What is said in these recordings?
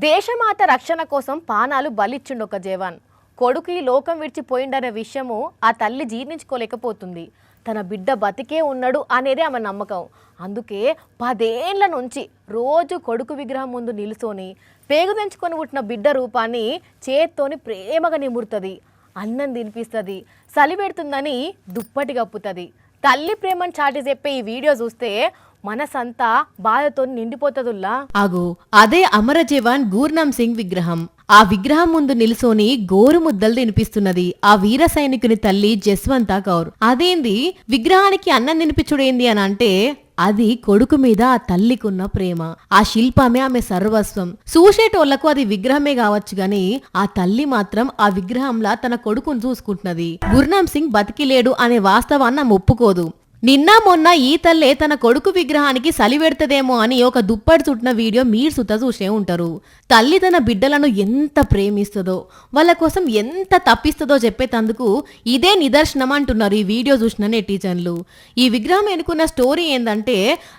దేశమాత రక్షణ కోసం పానాలు బలిచ్చిండు ఒక జవాన్. కొడుకు ఈ లోకం విడిచిపోయిండనే విషయము ఆ తల్లి జీర్ణించుకోలేకపోతుంది. తన బిడ్డ బతికే ఉన్నాడు అనేది ఆమె నమ్మకం. అందుకే 10 ఏళ్ల నుంచి రోజు కొడుకు విగ్రహం ముందు నిలుసొని పేగు తెంచుకొని పుట్టిన బిడ్డ రూపాన్ని చేత్తోని ప్రేమగా నిమురుతుంది, అన్నం తినిపిస్తుంది, చలి పెడుతుందని దుప్పటి కప్పుతుంది. తల్లి ప్రేమను చాటి చెప్పే ఈ వీడియో చూస్తే మనసంతా బాధతో నిండిపోతదుల్లా. అగో అదే అమర జవాన్ గూర్నామ్ సింగ్ విగ్రహం. ఆ విగ్రహం ముందు నిలుసోని గోరు ముద్దలు తినిపిస్తున్నది ఆ వీర సైనికుని తల్లి జస్వంతా కౌర్. అదేంది విగ్రహానికి అన్నం తినిపించుడేంది అని అంటే అది కొడుకు మీద ఆ తల్లికున్న ప్రేమ. ఆ శిల్పమే ఆమె సర్వస్వం. చూసేటోళ్లకు అది విగ్రహమే కావచ్చు గాని ఆ తల్లి మాత్రం ఆ విగ్రహంలా తన కొడుకును చూసుకుంటున్నది. గుర్నామ్ సింగ్ బతికిలేడు అనే వాస్తవాన్ని ఆమె ఒప్పుకోదు. నిన్న మొన్న ఈ తల్లే తన కొడుకు విగ్రహానికి సలివెడతదేమో అని ఒక దుప్పటి చుట్టిన వీడియో మీరు సుత చూసే ఉంటారు. తల్లి తన బిడ్డలను ఎంత ప్రేమిస్తుందో, వాళ్ళ కోసం ఎంత తప్పిస్తుందో చెప్పేటందుకు ఇదే నిదర్శనం అంటున్నారు ఈ వీడియో చూసిన నెటిజన్లు. ఈ విగ్రహం ఎన్నుకున్న స్టోరీ ఏందంటే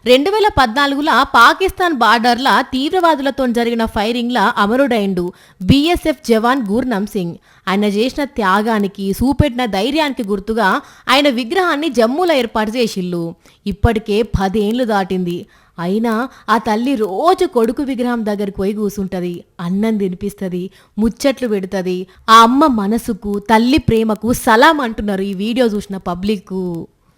2014లో పాకిస్తాన్ బార్డర్ల తీవ్రవాదులతో జరిగిన ఫైరింగ్లా అమరుడైండు బీఎస్ఎఫ్ జవాన్ గూర్నామ్ సింగ్. ఆయన చేసిన త్యాగానికి చూపెట్టిన ధైర్యానికి గుర్తుగా ఆయన విగ్రహాన్ని జమ్మూలో ఏర్పాటు చేసిల్లు. ఇప్పటికే 10 ఏళ్లు దాటింది. అయినా ఆ తల్లి రోజు కొడుకు విగ్రహం దగ్గరికి పోయి కూసుంటది, అన్నం తినిపిస్తుంది, ముచ్చట్లు పెడుతుంది. ఆ అమ్మ మనసుకు తల్లి ప్రేమకు సలాం అంటున్నారు ఈ వీడియో చూసిన పబ్లిక్.